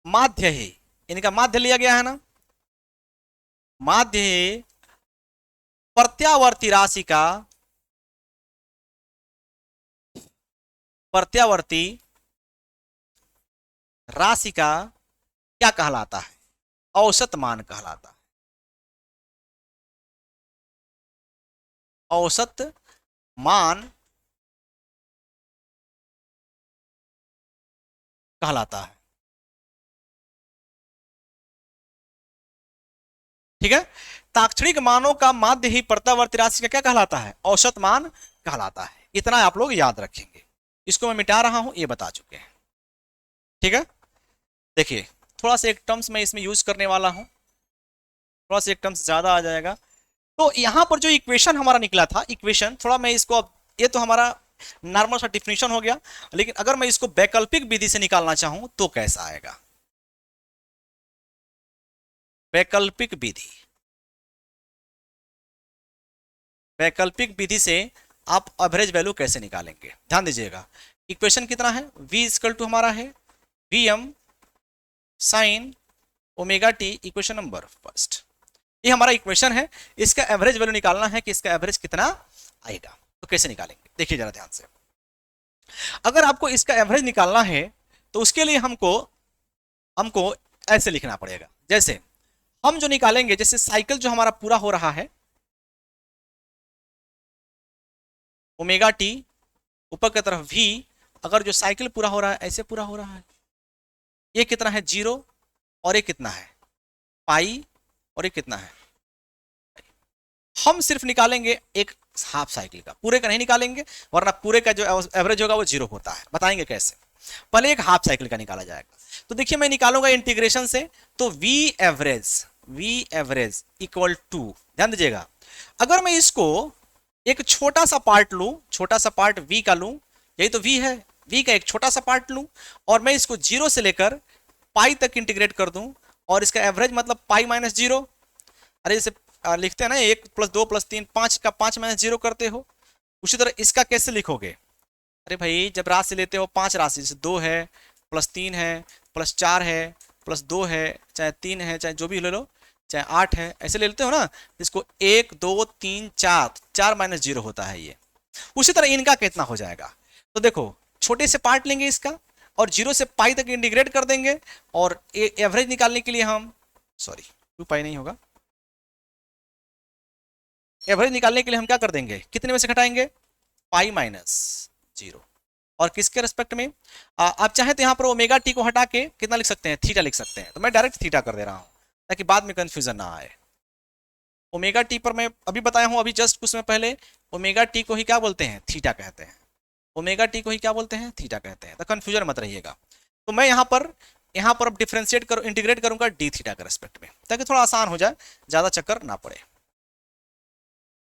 माध्य है, इनका माध्य लिया गया है ना, माध्य है प्रत्यावर्ती राशि का, प्रत्यावर्ती राशि का क्या कहलाता है? औसत मान कहलाता है। औसत मान कहलाता है, ठीक है। ताक्षणिक मानों का माध्य ही प्रत्यावर्ती राशि का क्या कहलाता है? औसत मान कहलाता है। इतना आप लोग याद रखेंगे। इसको मैं मिटा रहा हूं, ये बता चुके हैं, ठीक है। देखिए थोड़ा सा एक टर्म्स मैं इसमें यूज करने वाला हूं, थोड़ा सा एक टर्म्स ज्यादा आ जाएगा। तो यहां पर जो इक्वेशन हमारा निकला था, इक्वेशन थोड़ा मैं इसको, अब ये तो हमारा नॉर्मल सा डिफिनेशन हो गया, लेकिन अगर मैं इसको वैकल्पिक विधि से निकालना चाहूं तो कैसा आएगा? वैकल्पिक विधि, वैकल्पिक विधि से आप एवरेज वैल्यू कैसे निकालेंगे? ध्यान दीजिएगा। इक्वेशन कितना है? v इक्वल टू हमारा है Vm sine omega T, equation number first. ये हमारा इक्वेशन है। इसका एवरेज वैल्यू निकालना है कि इसका एवरेज कितना आएगा। तो कैसे निकालेंगे देखिए जरा ध्यान से। अगर आपको इसका एवरेज निकालना है तो उसके लिए हमको हमको ऐसे लिखना पड़ेगा। जैसे हम जो निकालेंगे, जैसे साइकिल जो हमारा पूरा हो रहा है ओमेगा टी ऊपर की तरफ v, अगर जो साइकिल पूरा हो रहा है ऐसे पूरा हो रहा है, ये कितना है 0, और ये कितना है पाई, और ये कितना है, हम सिर्फ निकालेंगे एक हाफ साइकिल का, पूरे का नहीं निकालेंगे, वरना पूरे का जो एवरेज होगा वो 0 होता है। बताएंगे कैसे, पहले एक हाफ साइकिल का निकाला जाएगा। तो देखिए मैं निकालूंगा इंटीग्रेशन से, तो वी एवरेज इक्वल टू, ध्यान दीजिएगा, अगर मैं इसको एक छोटा सा पार्ट लूं, छोटा सा पार्ट v का लूं, यही तो v है, v का एक छोटा सा पार्ट लूं, और मैं इसको 0 से लेकर पाई तक इंटीग्रेट कर दूं, और इसका एवरेज मतलब पाई माइनस 0। अरे जैसे लिखते हैं ना 1 + 2 + 3 5 का 5 माइनस 0 करते हो, उसी तरह इसका कैसे लिखोगे? अरे भाई जब राशि लेते हो 5 राशि, जैसे 2 है +3 है +4 है +2 है, चाहे 3 है, चाहे जो भी ले लो, चाहे 8 है, ऐसे ले लेते हो ना, इसको 1 2 3 4, 4 माइनस 0 होता है ये। उसी तरह इनका कितना हो जाएगा, तो देखो छोटे से पार्ट लेंगे इसका, और 0 से पाई तक इंटीग्रेट कर देंगे, और एवरेज निकालने के लिए हम, सॉरी 2 पाई नहीं होगा, एवरेज निकालने के लिए हम क्या कर देंगे, कितने में से घटाएंगे, पाई माइनस 0, और किसके रेस्पेक्ट में, आप चाहे तो यहाँ पर ओमेगा टी को हटा के कितना लिख सकते हैं, थीटा लिख सकते हैं, तो मैं डायरेक्ट थीटा कर दे रहा हूँ ताकि बाद में कंफ्यूजन ना आए। ओमेगा टी पर मैं अभी बताया हूँ, अभी जस्ट कुछ समय पहले, ओमेगा टी को ही क्या बोलते हैं, थीटा कहते हैं, ओमेगा टी को ही क्या बोलते हैं, थीटा कहते हैं, तो कंफ्यूजन मत रहिएगा। तो मैं यहाँ पर अब डिफ्रेंशिएट करूँ, इंटीग्रेट करूंगा डी थीटा के रेस्पेक्ट में, ताकि थोड़ा आसान हो जाए, ज्यादा चक्कर ना पड़े।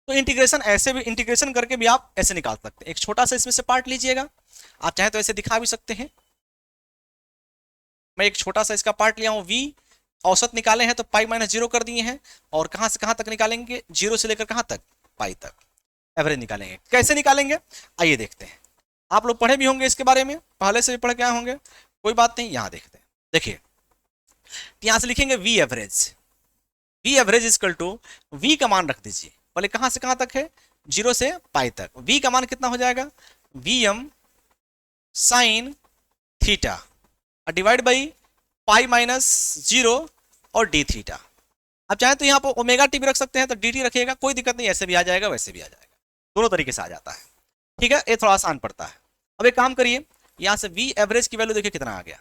तो इंटीग्रेशन ऐसे भी, इंटीग्रेशन करके भी आप ऐसे निकाल सकते हैं, एक छोटा सा इसमें से पार्ट लीजिएगा, आप चाहे तो ऐसे दिखा भी सकते हैं, मैं एक छोटा सा इसका पार्ट लिया हूं v, औसत निकाले हैं तो पाई माइनस 0 कर दिए हैं, और कहां से कहां तक निकालेंगे, 0 से लेकर कहां तक, पाई तक एवरेज निकालेंगे। कैसे निकालेंगे आइए देखते हैं, आप लोग पढ़े भी होंगे इसके बारे में, पहले से भी पढ़ के आए होंगे, कोई बात नहीं, यहां देखते हैं। देखिए यहां से लिखेंगे V average equal to, V का मान रख दीजिए, पहले कहां से कहां तक है, 0 से पाई तक, v का मान कितना हो जाएगा, vm sine theta divide by pi minus 0 और डी थीटा। अब चाहे तो यहाँ पर ओमेगा टी भी रख सकते हैं, तो डी टी रखिएगा, कोई दिक्कत नहीं, ऐसे भी आ जाएगा वैसे भी आ जाएगा, दोनों तरीके से आ जाता है, ठीक है, ये थोड़ा आसान पड़ता है। अब एक काम करिए, यहाँ से वी एवरेज की वैल्यू देखिए कितना आ गया,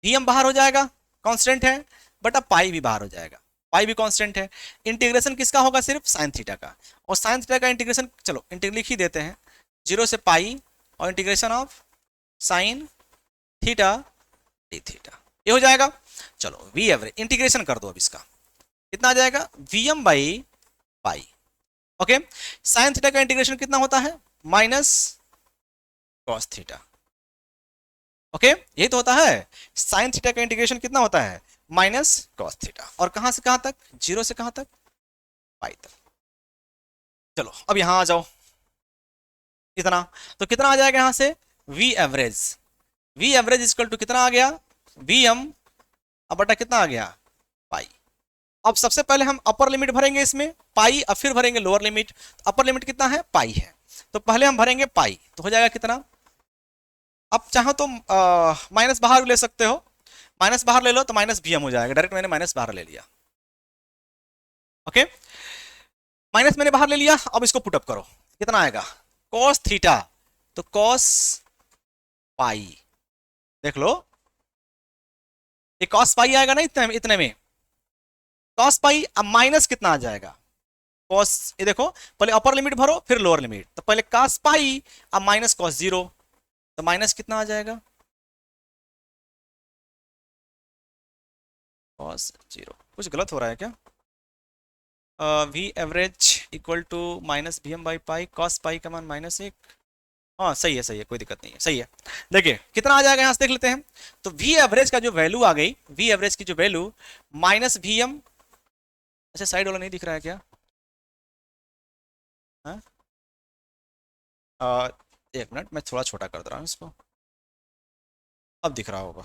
vm बाहर हो जाएगा, कांस्टेंट है, बट अब पाई भी बाहर हो जाएगा, पाई भी कांस्टेंट है, इंटीग्रेशन किसका होगा, सिर्फ साइन थीटा का, और साइन थीटा का इंटीग्रेशन चलो लिख ही देते हैं, 0 से पाई और integration of sine theta D theta, ये हो जाएगा। चलो वी एवरेज इंटीग्रेशन कर दो, अब इसका कितना आ जाएगा, vm by pi, okay, sine theta का इंटीग्रेशन कितना होता है, माइनस कॉस थीटा, ओके, यही तो होता है, साइन थीटा का इंटीग्रेशन कितना होता है, माइनस कॉस थीटा, और कहां से कहां तक, 0 से कहां तक, पाई तक। चलो अब यहां आ जाओ, कितना, तो कितना आ जाएगा यहां से, वी एवरेज इक्वल टू कितना आ गया, vm अब बटा कितना आ गया, पाई। अब सबसे पहले हम अपर लिमिट भरेंगे इसमें, पाई, अब फिर भरेंगे लोअर लिमिट, अपर लिमिट कितना है, पाई है, तो पहले हम भरेंगे पाई, तो हो जाएगा कितना, अब चाहो तो माइनस बाहर ले सकते हो, माइनस बाहर ले लो तो माइनस vm हो जाएगा, डायरेक्ट मैंने माइनस बाहर ले लिया, ओके, माइनस मैंने बाहर ले लिया, अब इसको पुटअप करो, कितना आएगा, cos थीटा, तो cos पाई, देख लो ये cos पाई आएगा ना, इतने में cos पाई, अब माइनस कितना आ जाएगा, cos, ये देखो पहले अपर लिमिट भरो फिर लोअर लिमिट, तो पहले cos पाई, अब माइनस cos 0, तो माइनस कितना आ जाएगा, cos 0, कुछ गलत हो रहा है क्या, V average equal to minus vm by pi, cos pi का मान -1, हाँ सही है, कोई दिक्कत नहीं है, सही है। देखिए कितना आ जाएगा, यहां से देख लेते हैं, तो वी एवरेज का जो वैल्यू आ गई, वी एवरेज की जो वैल्यू माइनस vm, अच्छा साइड वाला नहीं दिख रहा है क्या, हाँ एक मिनट मैं थोड़ा छोटा कर दे रहा हूँ इसको, अब दिख रहा होगा,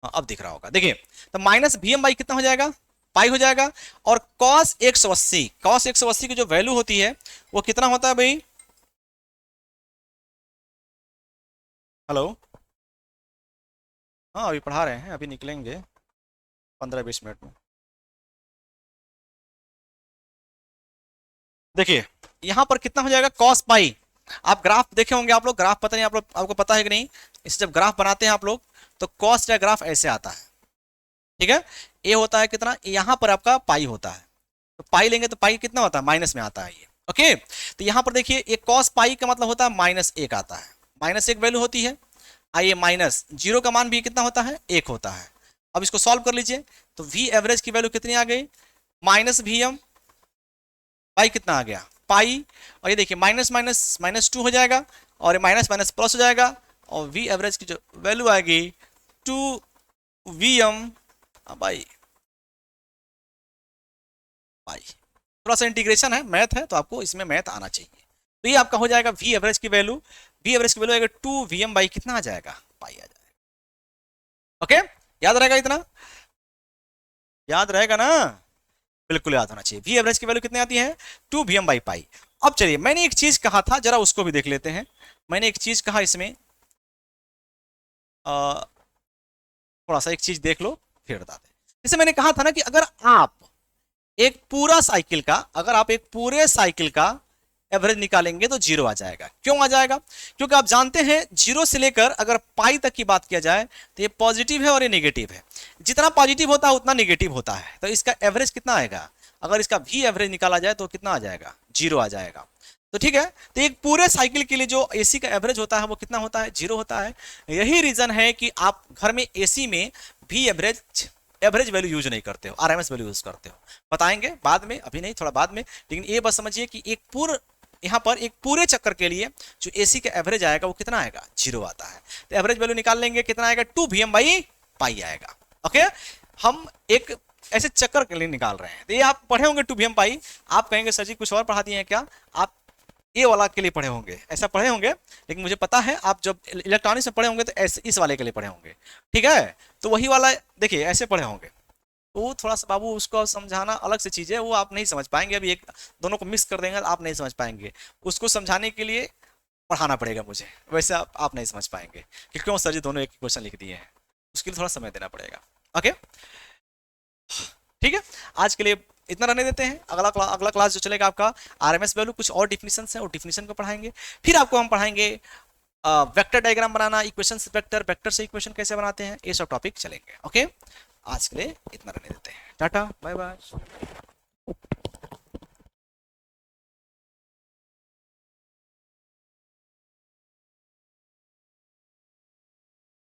हाँ अब दिख रहा होगा, देखिए तो माइनस vm बाई कितना हो जाएगा, पाई हो जाएगा, और cos 180 की जो वैल्यू होती है वो कितना होता है भाई, हेलो हाँ अभी पढ़ा रहे हैं, अभी निकलेंगे 15-20 मिनट में। देखिए यहाँ पर कितना हो जाएगा कॉस पाई। आप ग्राफ देखे होंगे, आप लोग ग्राफ पता नहीं आप लोग, आपको पता है कि नहीं, इसे जब ग्राफ बनाते हैं आप लोग तो कॉस का ग्राफ ऐसे आता है, ठीक है। ए होता है कितना, यहाँ पर आपका पाई होता है, तो पाई लेंगे तो पाई कितना होता है, माइनस में आता है ये। ओके, तो यहाँ पर देखिए ये कॉस पाई का मतलब होता है -1 आता है, -1 वैल्यू होती है। आइए माइनस जीरो का मान भी कितना होता है, 1 होता है। अब इसको सॉल्व कर लीजिए, तो वी एवरेज की वैल्यू कितनी आ गई, -Vm पाई कितना आ गया पाई, और ये देखिए माइनस माइनस -2 हो जाएगा, और माइनस माइनस प्लस हो जाएगा, और वी एवरेज की जो वैल्यू आएगी 2Vm बाई पाई। थोड़ा सा इंटीग्रेशन है, मैथ है, तो आपको इसमें मैथ आना चाहिए। तो ये आपका हो जाएगा वी एवरेज की वैल्यू, वी एवरेज की वैल्यू आएगा 2Vm बाई कितना आ जाएगा, पाई आ जाएगा। ओके, याद रहेगा इतना, याद रहेगा ना, बिल्कुल याद होना चाहिए। वी एवरेज की वैल्यू कितनी आती है, 2Vm बाई पाई। अब चलिए मैंने एक चीज कहा था, जरा उसको भी देख लेते हैं। मैंने एक चीज कहा इसमें, थोड़ा सा एक चीज देख लो फिर बताते हैं। जैसे मैंने कहा था ना कि अगर आप एक पूरा साइकिल का, अगर आप एक पूरे साइकिल का एवरेज निकालेंगे तो जीरो आ जाएगा। क्यों आ जाएगा, क्योंकि आप जानते हैं जीरो से लेकर अगर पाई तक की बात किया जाए तो ये पॉजिटिव है और ये नेगेटिव है। जितना पॉजिटिव होता है उतना नेगेटिव होता है, तो इसका एवरेज कितना आएगा, अगर इसका भी एवरेज निकाला जाए तो कितना आ जाएगा, जीरो आ जाएगा। तो ठीक है, तो एक पूरे साइकिल के लिए जो एसी का एवरेज होता है वो कितना होता है, जीरो होता है। यही रीजन है कि आप घर में एसी में भी एवरेज एवरेज वैल्यू यूज नहीं करते हो, आरएमएस वैल्यू यूज करते हो। बताएंगे बाद में, अभी नहीं, थोड़ा बाद में। लेकिन ये बस समझिए कि एक पूर्ण, यहाँ पर एक पूरे चक्कर के लिए जो एसी का एवरेज आएगा वो कितना आएगा, जीरो आता है। तो एवरेज वैल्यू निकाल लेंगे, कितना आएगा, 2Vm बाई पाई आएगा। ओके, हम एक ऐसे चक्कर के लिए निकाल रहे हैं। तो ये आप पढ़े होंगे 2Vm पाई, आप कहेंगे सर जी कुछ और पढ़ा दिए हैं क्या, आप ये वाला के लिए पढ़े होंगे, ऐसा पढ़े होंगे। लेकिन मुझे पता है आप जब इलेक्ट्रॉनिक्स में पढ़े होंगे तो ऐसे इस वाले के लिए पढ़े होंगे, ठीक है। तो वही वाला देखिए ऐसे पढ़े होंगे, तो वो थोड़ा सा बाबू उसको समझाना अलग से चीज़ है, वो आप नहीं समझ पाएंगे। अभी एक दोनों को मिक्स कर देंगे तो आप नहीं समझ पाएंगे। उसको समझाने के लिए पढ़ाना पड़ेगा मुझे, वैसे आप नहीं समझ पाएंगे कि क्यों सर जी दोनों एक क्वेश्चन लिख दिए हैं, उसके लिए थोड़ा समय देना पड़ेगा। ओके ठीक है, आज के लिए इतना रहने देते हैं। अगला क्लास जो चलेगा आपका आरएमएस वैल्यू, कुछ और डिफिनेशंस हैं, और डिफिनेशन को पढ़ाएंगे। फिर आपको हम पढ़ाएंगे वेक्टर डायग्राम बनाना, इक्वेशन से वेक्टर, वेक्टर से इक्वेशन कैसे बनाते हैं, ये सब टॉपिक चलेंगे। ओके, आज के लिए इतना रहने देते हैं, टाटा बाय बाय।